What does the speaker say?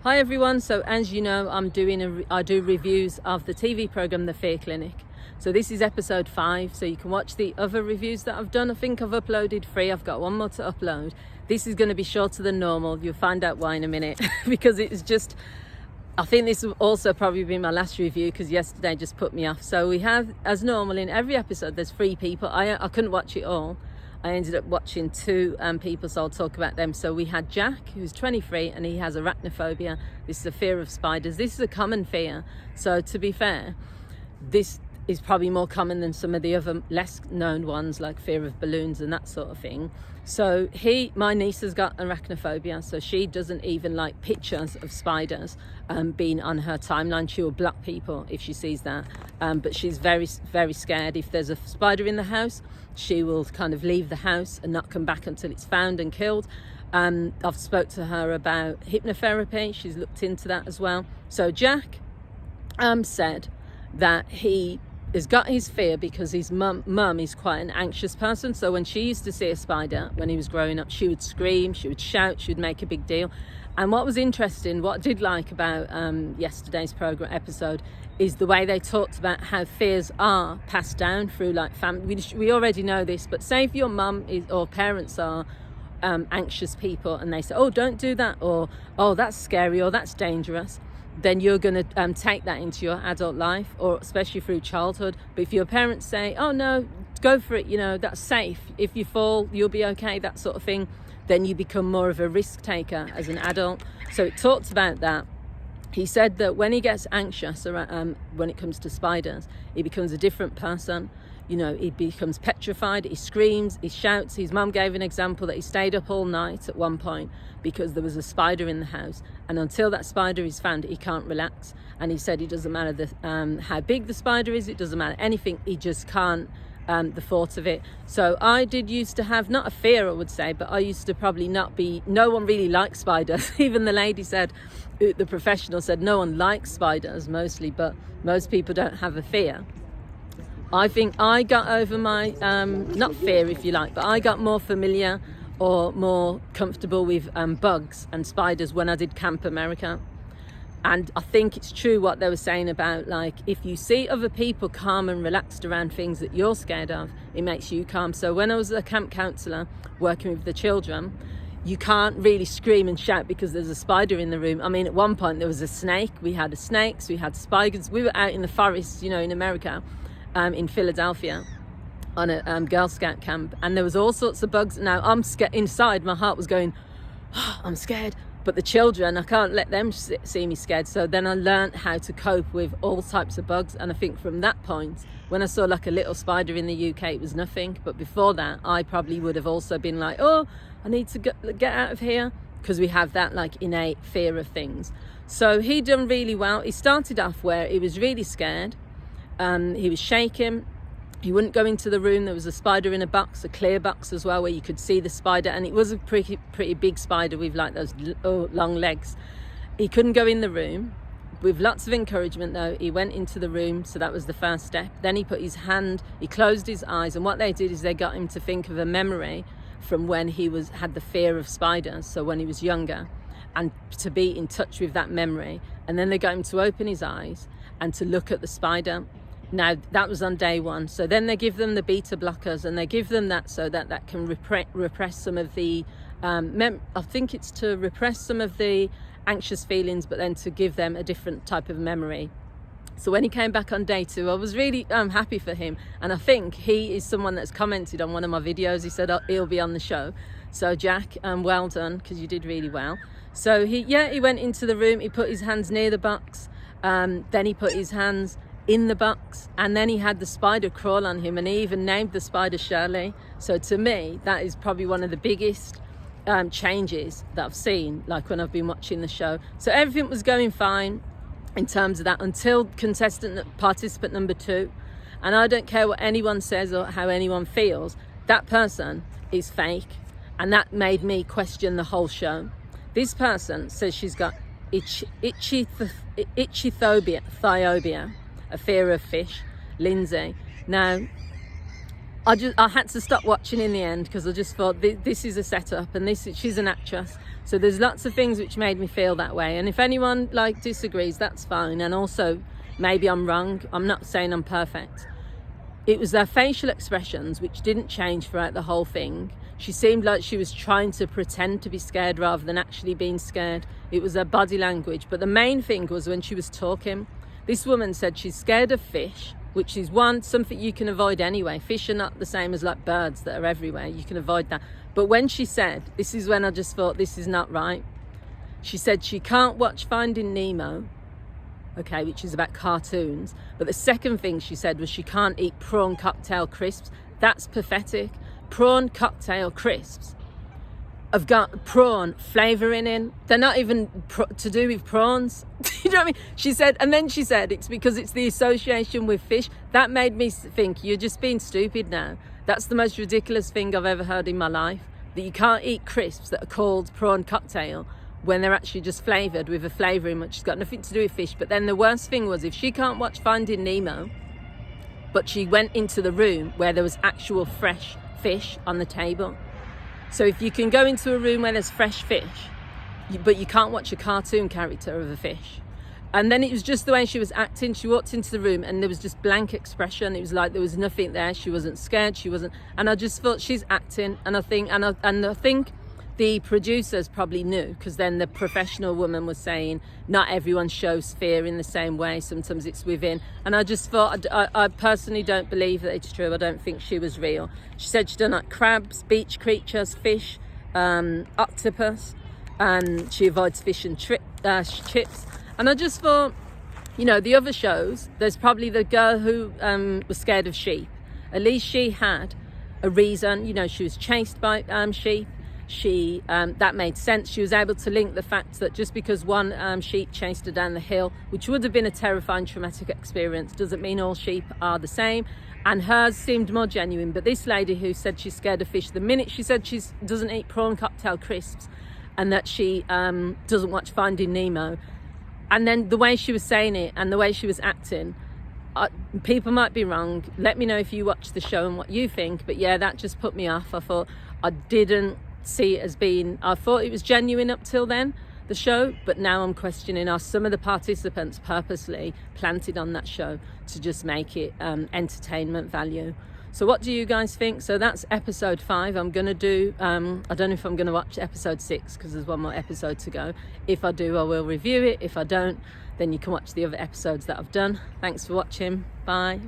Hi everyone, so as you know, I do reviews of the TV program The Fear Clinic. So this is episode 5, so you can watch the other reviews that I've done. I think I've uploaded 3, I've got one more to upload. This is going to be shorter than normal, you'll find out why in a minute, because it's just, I think this will also probably be my last review because yesterday just put me off. So we have, as normal in every episode, there's 3 people. I couldn't watch it all. I ended up watching 2 people, so I'll talk about them. So we had Jack, who's 23, and he has arachnophobia. This is a fear of spiders. This is a common fear. So to be fair, this is probably more common than some of the other less known ones, like fear of balloons and that sort of thing. So my niece has got arachnophobia, so she doesn't even like pictures of spiders being on her timeline. She will block people if she sees that. But she's very, very scared. If there's a spider in the house, she will kind of leave the house and not come back until it's found and killed. I've spoke to her about hypnotherapy. She's looked into that as well. So Jack said that he has got his fear because his mum is quite an anxious person. So when she used to see a spider when he was growing up, she would scream, she would shout, she would make a big deal. And what was interesting, what I did like about yesterday's program episode, is the way they talked about how fears are passed down through like family. We already know this, but say if your mum or parents are anxious people and they say, oh, don't do that, or oh, that's scary, or that's dangerous, then you're going to take that into your adult life, or especially through childhood. But if your parents say, oh no, go for it, you know, that's safe, if you fall you'll be okay, that sort of thing, then you become more of a risk taker as an adult. So it talks about that. He said that when he gets anxious when it comes to spiders, he becomes a different person. You know, he becomes petrified, he screams, he shouts. His mum gave an example that he stayed up all night at one point because there was a spider in the house, and until that spider is found, he can't relax. And he said it doesn't matter how big the spider is, it doesn't matter anything, he just can't, the thought of it. So I did used to have, not a fear I would say, but I used to probably no one really likes spiders. Even the lady said, the professional said, no one likes spiders mostly, but most people don't have a fear. I think I got over my, not fear if you like, but I got more familiar or more comfortable with bugs and spiders when I did Camp America. And I think it's true what they were saying about, like, if you see other people calm and relaxed around things that you're scared of, it makes you calm. So when I was a camp counsellor working with the children, you can't really scream and shout because there's a spider in the room. I mean, at one point there was a snake, we had snakes, we had spiders. We were out in the forest, you know, in America, in Philadelphia on a Girl Scout camp, and there was all sorts of bugs. Now I'm scared inside, my heart was going, oh, I'm scared, but the children, I can't let them see me scared. So then I learned how to cope with all types of bugs, and I think from that point, when I saw like a little spider in the UK, it was nothing. But before that, I probably would have also been like, oh, I need to get out of here, because we have that like innate fear of things. So he done really well. He started off where he was really scared. He was shaking, he wouldn't go into the room. There was a spider in a box, a clear box as well, where you could see the spider, and it was a pretty big spider with like those long legs. He couldn't go in the room. With lots of encouragement though, he went into the room, so that was the first step. Then he put his hand, he closed his eyes, and what they did is they got him to think of a memory from when he had the fear of spiders, so when he was younger, and to be in touch with that memory. And then they got him to open his eyes and to look at the spider. Now that was on day 1. So then they give them the beta blockers, and they give them that so that can repress some of the I think it's to repress some of the anxious feelings, but then to give them a different type of memory. So when he came back on day 2, I was really happy for him, and I think he is someone that's commented on one of my videos. He said he'll be on the show. So Jack, well done, because you did really well. So he went into the room, he put his hands near the box, then he put his hands in the box, and then he had the spider crawl on him, and he even named the spider Shirley. So to me, that is probably one of the biggest changes that I've seen, like when I've been watching the show. So everything was going fine in terms of that until participant number 2. And I don't care what anyone says or how anyone feels, that person is fake, and that made me question the whole show. This person says she's got ichthyobia, a fear of fish, Lindsay. Now, I had to stop watching in the end because I just thought this is a setup, and she's an actress. So there's lots of things which made me feel that way. And if anyone like disagrees, that's fine. And also, maybe I'm wrong. I'm not saying I'm perfect. It was her facial expressions which didn't change throughout the whole thing. She seemed like she was trying to pretend to be scared rather than actually being scared. It was her body language. But the main thing was when she was talking. This woman said she's scared of fish, which is something you can avoid anyway. Fish are not the same as like birds that are everywhere. You can avoid that. But when she said, this is when I just thought this is not right. She said she can't watch Finding Nemo, okay, which is about cartoons. But the second thing she said was she can't eat prawn cocktail crisps. That's pathetic. Prawn cocktail crisps have got prawn flavouring in. They're not even to do with prawns. You know what I mean? She said, and then she said it's because it's the association with fish. That made me think you're just being stupid now. That's the most ridiculous thing I've ever heard in my life. That you can't eat crisps that are called prawn cocktail when they're actually just flavoured with a flavouring which has got nothing to do with fish. But then the worst thing was if she can't watch Finding Nemo, but she went into the room where there was actual fresh fish on the table. So if you can go into a room where there's fresh fish, but you can't watch a cartoon character of a fish. And then it was just the way she was acting. She walked into the room and there was just blank expression. It was like there was nothing there. She wasn't scared. She wasn't. And I just thought she's acting. And I think the producers probably knew, because then the professional woman was saying not everyone shows fear in the same way. Sometimes it's within. And I just thought, I personally don't believe that it's true. I don't think she was real. She said she'd done like crabs, beach creatures, fish, octopus, and she avoids fish and chips. And I just thought, you know, the other shows, there's probably the girl who was scared of sheep. At least she had a reason. You know, she was chased by sheep. That made sense. She was able to link the fact that just because one sheep chased her down the hill, which would have been a terrifying, traumatic experience, doesn't mean all sheep are the same. And hers seemed more genuine. But this lady who said she's scared of fish, the minute she said she doesn't eat prawn cocktail crisps and that she doesn't watch Finding Nemo, and then the way she was saying it and the way she was acting, people might be wrong. Let me know if you watch the show and what you think. But yeah, that just put me off. I thought I didn't see it as being, I thought it was genuine up till then, the show, but now I'm questioning, are some of the participants purposely planted on that show to just make it entertainment value? So what do you guys think? So that's episode 5. I'm gonna do I don't know if I'm gonna watch episode 6 because there's one more episode to go. If I do, I will review it. If I don't, then you can watch the other episodes that I've done. Thanks for watching. Bye.